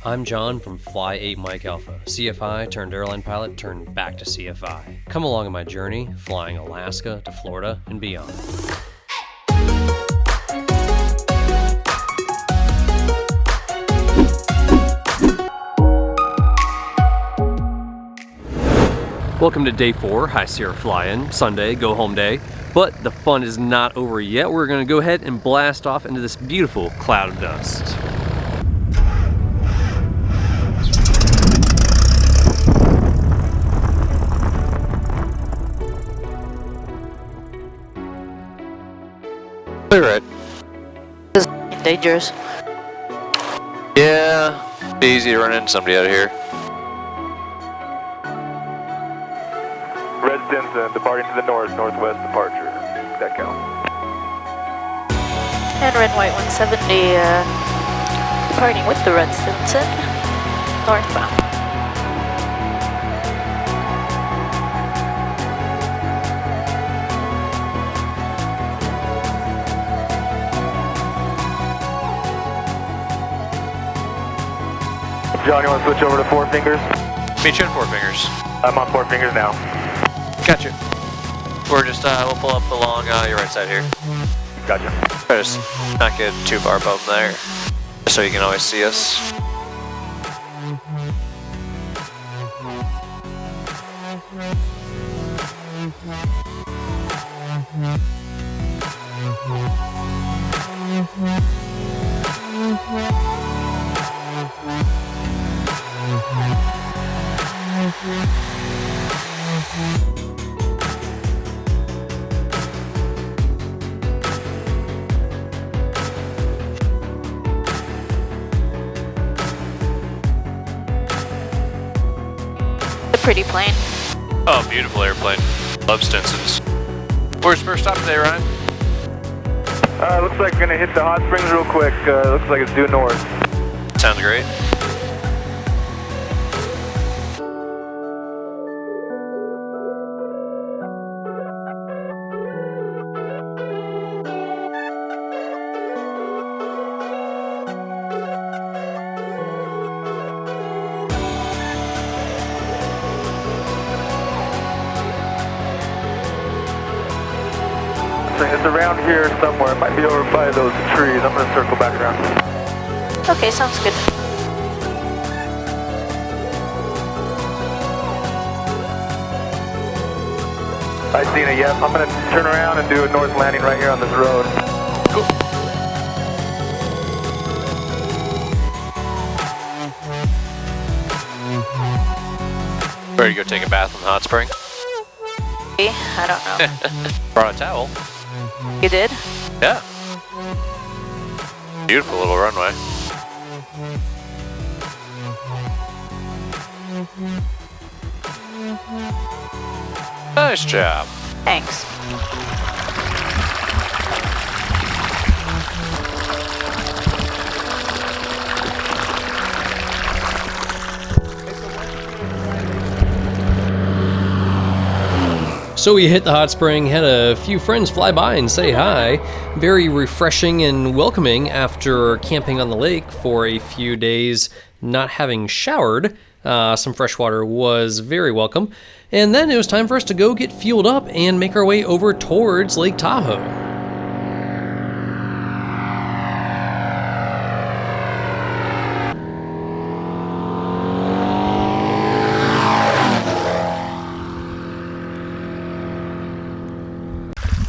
I'm John from Fly 8 Mike Alpha, CFI turned airline pilot turned back to CFI. Come along on my journey, flying Alaska to Florida and beyond. Welcome to day 4, High Sierra Fly-In, Sunday, go home day. But the fun is not over yet. We're gonna go ahead and blast off into this beautiful cloud of dust. Clear it. This is dangerous. Yeah, be easy to run into somebody out of here. Red Stinson, departing to the northwest departure. That counts. And red white 170, departing with the Red Stinson, northbound. John, you want to switch over to Four Fingers? Meet you at Four Fingers. I'm on Four Fingers now. Gotcha. We're just, we'll pull up along your right side here. Gotcha. Try to just not get too far above there, just so you can always see us. A pretty plane. Oh, beautiful airplane. Love Stinsons. Where's first stop today, Ryan? Looks like we're gonna hit the hot springs real quick. Looks like it's due north. Sounds great. It's around here somewhere. It might be over by those trees. I'm gonna circle back around. Okay, sounds good. I seen it, yep. I'm gonna turn around and do a north landing right here on this road. Cool. Ready to go take a bath in the hot spring? I don't know. Brought a towel. You did? Yeah. Beautiful little runway. Nice job. Thanks. So we hit the hot spring, had a few friends fly by and say hi. Very refreshing and welcoming after camping on the lake for a few days, not having showered. Some fresh water was very welcome. And then it was time for us to go get fueled up and make our way over towards Lake Tahoe.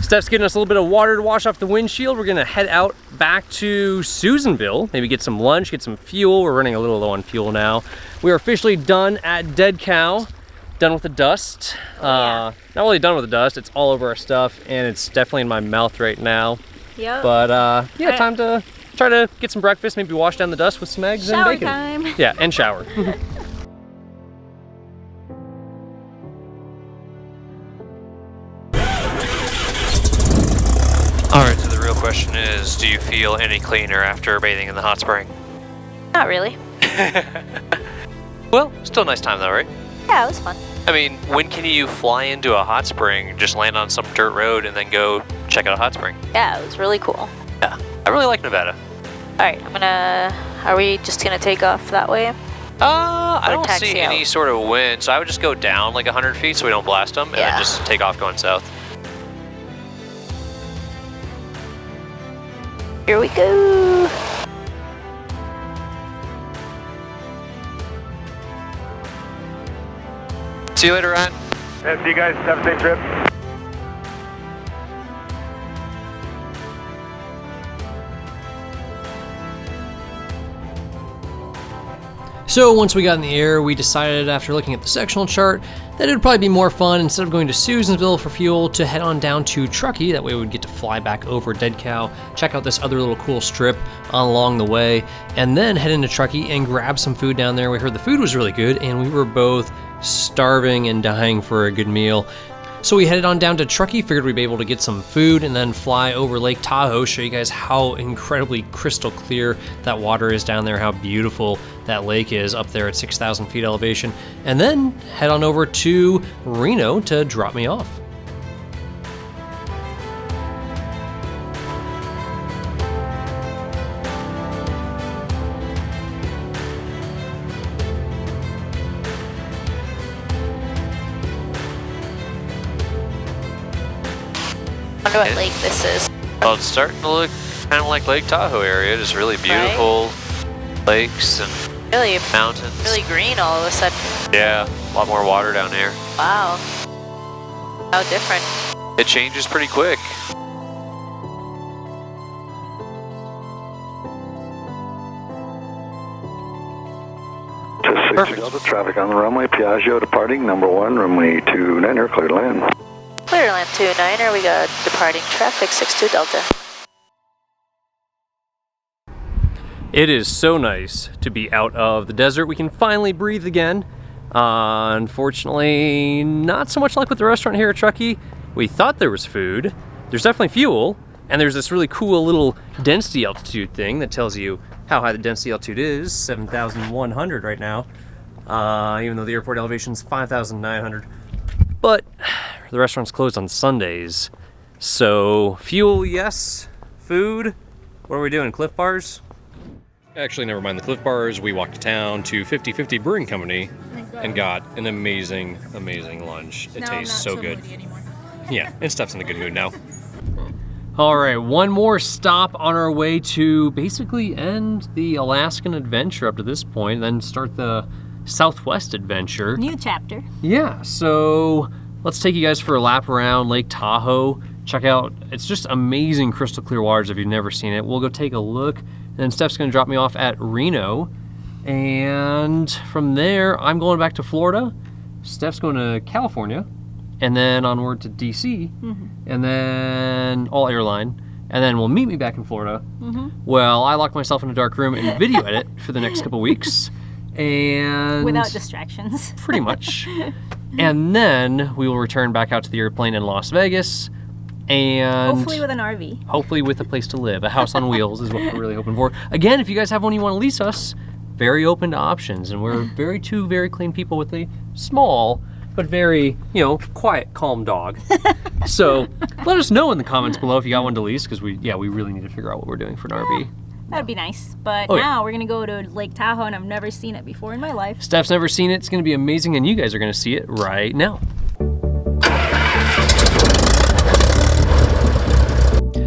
Steph's getting us a little bit of water to wash off the windshield. We're gonna head out back to Susanville, maybe get some lunch, get some fuel. We're running a little low on fuel now. We are officially done at Dead Cow, done with the dust. Not really done with the dust, it's all over our stuff and it's definitely in my mouth right now. Yep. But yeah, time to try to get some breakfast, maybe wash down the dust with some eggs and bacon. Shower time. Yeah, and shower. Alright, so the real question is, do you feel any cleaner after bathing in the hot spring? Not really. Well, still a nice time though, right? Yeah, it was fun. I mean, when can you fly into a hot spring, just land on some dirt road and then go check out a hot spring? Yeah, it was really cool. Yeah, I really like Nevada. Alright, are we just gonna take off that way? I don't taxi see any out? sort of wind, so I would just go down like 100 feet so we don't blast them, and then just take off going south. Here we go. See you later, Ryan. Yeah, see you guys. Have a safe trip. So once we got in the air, we decided after looking at the sectional chart that it would probably be more fun, instead of going to Susansville for fuel, to head on down to Truckee. That way we would get to fly back over Dead Cow, check out this other little cool strip along the way, and then head into Truckee and grab some food down there. We heard the food was really good, and we were both starving and dying for a good meal. So we headed on down to Truckee, figured we'd be able to get some food and then fly over Lake Tahoe, show you guys how incredibly crystal clear that water is down there, how beautiful that lake is up there at 6,000 feet elevation, and then head on over to Reno to drop me off. I wonder what lake this is. Well, it's starting to look kind of like Lake Tahoe area, just really beautiful lakes and Really, mountains. really green all of a sudden. Yeah, a lot more water down here. Wow. How different. It changes pretty quick. Perfect. Delta traffic on the runway, Piaggio departing, number 1, runway 29er, clear to land. Clear to land 29er, we got departing traffic 62 Delta. It is so nice to be out of the desert. We can finally breathe again. Unfortunately, not so much luck with the restaurant here at Truckee. We thought there was food. There's definitely fuel, and there's this really cool little density altitude thing that tells you how high the density altitude is, 7,100 right now, even though the airport elevation is 5,900. But the restaurant's closed on Sundays, so fuel, yes. Food, what are we doing, Cliff Bars? Actually, never mind the Cliff Bars. We walked to town to 50/50 Brewing Company and got an amazing, amazing lunch. It tastes so good. Yeah, and Steph's in a good mood now. All right, one more stop on our way to basically end the Alaskan adventure up to this point, then start the Southwest adventure. New chapter. Yeah, so let's take you guys for a lap around Lake Tahoe. Check out, it's just amazing crystal clear waters if you've never seen it. We'll go take a look, and then Steph's gonna drop me off at Reno. And from there, I'm going back to Florida. Steph's going to California, and then onward to DC, and then all airline. And then we'll meet me back in Florida. Well, I locked myself in a dark room and video edit for the next couple weeks. And Without distractions. pretty much. And then we will return back out to the airplane in Las Vegas, and Hopefully with an RV. hopefully with a place to live. A house on wheels is what we're really hoping for. Again, if you guys have one you want to lease us, very open to options, and we're two very clean people with a small but very, quiet, calm dog. So let us know in the comments below if you got one to lease, because we really need to figure out what we're doing for an RV. That'd be nice. But Oh, yeah. now we're going to go to Lake Tahoe, and I've never seen it before in my life. Steph's never seen it. It's going to be amazing, and you guys are going to see it right now.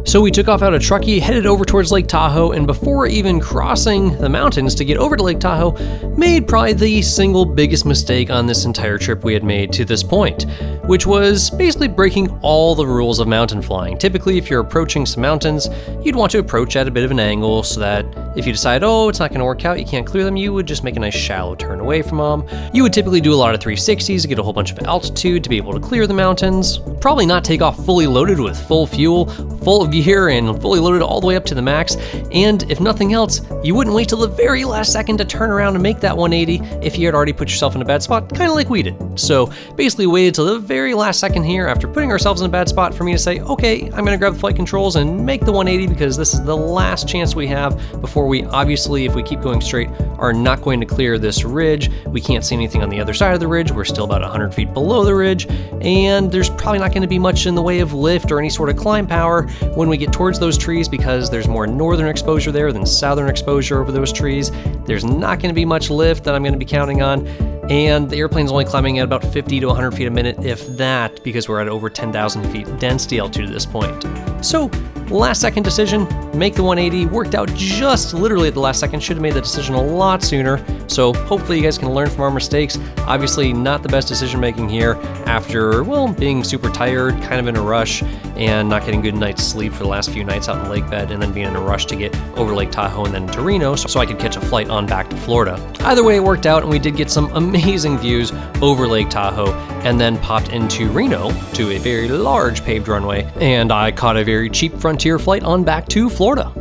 So we took off out of Truckee, headed over towards Lake Tahoe, and before even crossing the mountains to get over to Lake Tahoe, made probably the single biggest mistake on this entire trip we had made to this point, which was basically breaking all the rules of mountain flying. Typically, if you're approaching some mountains, you'd want to approach at a bit of an angle so that if you decide, it's not going to work out, you can't clear them, you would just make a nice shallow turn away from them. You would typically do a lot of 360s to get a whole bunch of altitude to be able to clear the mountains. Probably not take off fully loaded with full fuel, full of gear, and fully loaded all the way up to the max. And if nothing else, you wouldn't wait till the very last second to turn around and make that 180 if you had already put yourself in a bad spot, kind of like we did. So basically waited till the very last second here, after putting ourselves in a bad spot, for me to say, okay, I'm gonna grab the flight controls and make the 180 because this is the last chance we have before we obviously, if we keep going straight, are not going to clear this ridge. We can't see anything on the other side of the ridge. We're still about 100 feet below the ridge, and there's probably not gonna be much in the way of lift or any sort of climb power when we get towards those trees because there's more northern exposure there than southern exposure over those trees. There's not gonna be much lift that I'm gonna be counting on, and the airplane's only climbing at about 50 to 100 feet a minute, if that, because we're at over 10,000 feet density altitude at this point. So, last second decision, make the 180, worked out just literally at the last second, should have made the decision a lot sooner, so hopefully you guys can learn from our mistakes. Obviously not the best decision making here after, well, being super tired, kind of in a rush, and not getting good night's sleep for the last few nights out in the lake bed, and then being in a rush to get over Lake Tahoe and then to Reno so I could catch a flight on back to Florida. Either way, it worked out, and we did get some amazing views over Lake Tahoe, and then popped into Reno to a very large paved runway, and I caught a very cheap Frontier flight on back to Florida.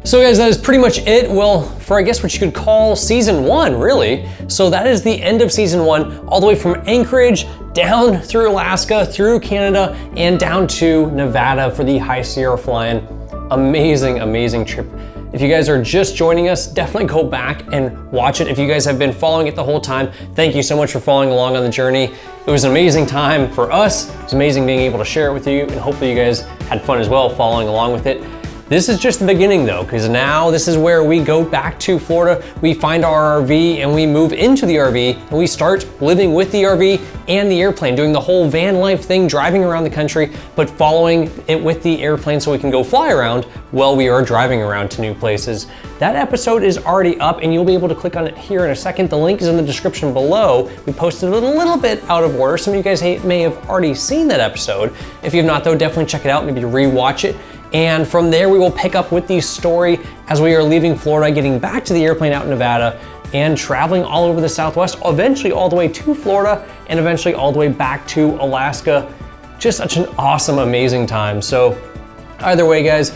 So guys, that is pretty much it. Well, for I guess what you could call season 1, really. So that is the end of season 1, all the way from Anchorage down through Alaska, through Canada, and down to Nevada for the High Sierra flying. Amazing, amazing trip. If you guys are just joining us, definitely go back and watch it. If you guys have been following it the whole time, thank you so much for following along on the journey. It was an amazing time for us. It was amazing being able to share it with you, and hopefully you guys had fun as well following along with it. This is just the beginning though, because now this is where we go back to Florida, we find our RV and we move into the RV and we start living with the RV and the airplane, doing the whole van life thing, driving around the country, but following it with the airplane so we can go fly around while we are driving around to new places. That episode is already up and you'll be able to click on it here in a second. The link is in the description below. We posted it a little bit out of order. Some of you guys may have already seen that episode. If you have not though, definitely check it out, maybe rewatch it. And from there, we will pick up with the story as we are leaving Florida, getting back to the airplane out in Nevada, and traveling all over the Southwest, eventually all the way to Florida, and eventually all the way back to Alaska. Just such an awesome, amazing time. So either way, guys,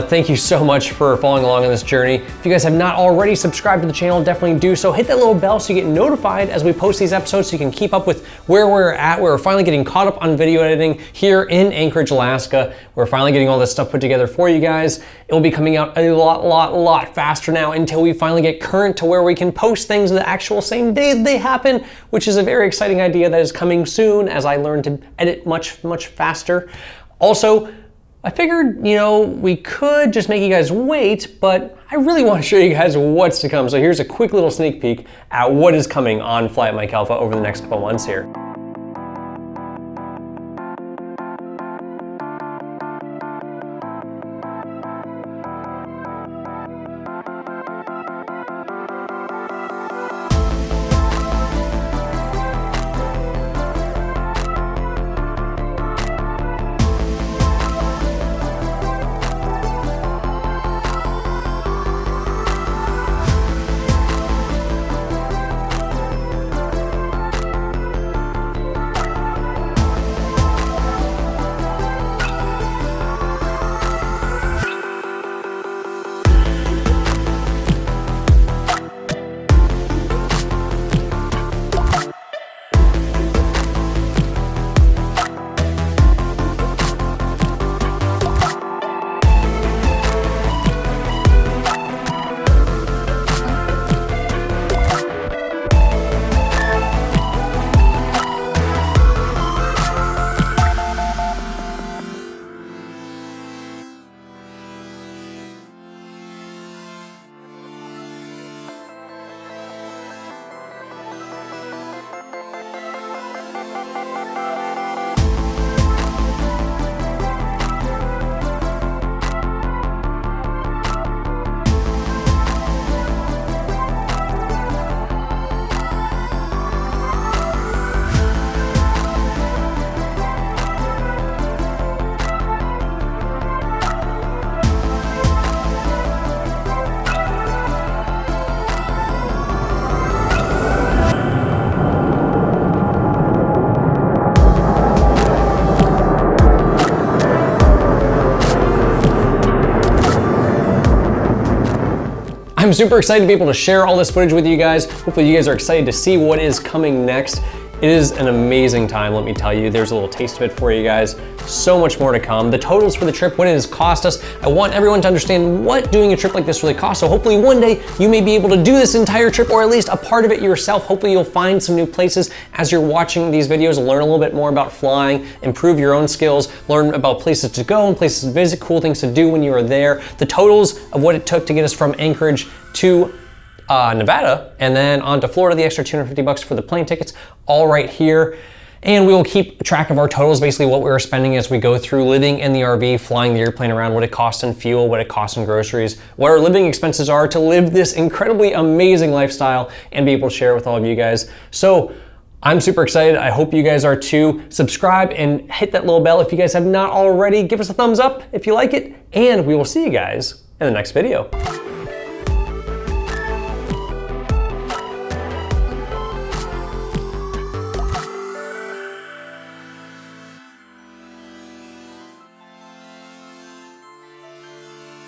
thank you so much for following along on this journey. If you guys have not already subscribed to the channel, definitely do so. Hit that little bell so you get notified as we post these episodes so you can keep up with where we're at. We're finally getting caught up on video editing here in Anchorage, Alaska. We're finally getting all this stuff put together for you guys. It will be coming out a lot faster now until we finally get current to where we can post things the actual same day they happen, which is a very exciting idea that is coming soon as I learn to edit much faster. Also, I figured, we could just make you guys wait, but I really want to show you guys what's to come. So here's a quick little sneak peek at what is coming on Flight Mike Alpha over the next couple months here. I'm super excited to be able to share all this footage with you guys. Hopefully you guys are excited to see what is coming next. It is an amazing time, let me tell you. There's a little taste of it for you guys. So much more to come. The totals for the trip, what it has cost us. I want everyone to understand what doing a trip like this really costs. So hopefully one day you may be able to do this entire trip, or at least a part of it yourself. Hopefully you'll find some new places as you're watching these videos, learn a little bit more about flying, improve your own skills, learn about places to go and places to visit, cool things to do when you are there. The totals of what it took to get us from Anchorage to Nevada, and then on to Florida, the extra $250 for the plane tickets, all right here. And we will keep track of our totals, basically what we were spending as we go through living in the RV, flying the airplane around, what it costs in fuel, what it costs in groceries, what our living expenses are to live this incredibly amazing lifestyle and be able to share it with all of you guys. So I'm super excited. I hope you guys are too. Subscribe and hit that little bell if you guys have not already. Give us a thumbs up if you like it, and we will see you guys in the next video.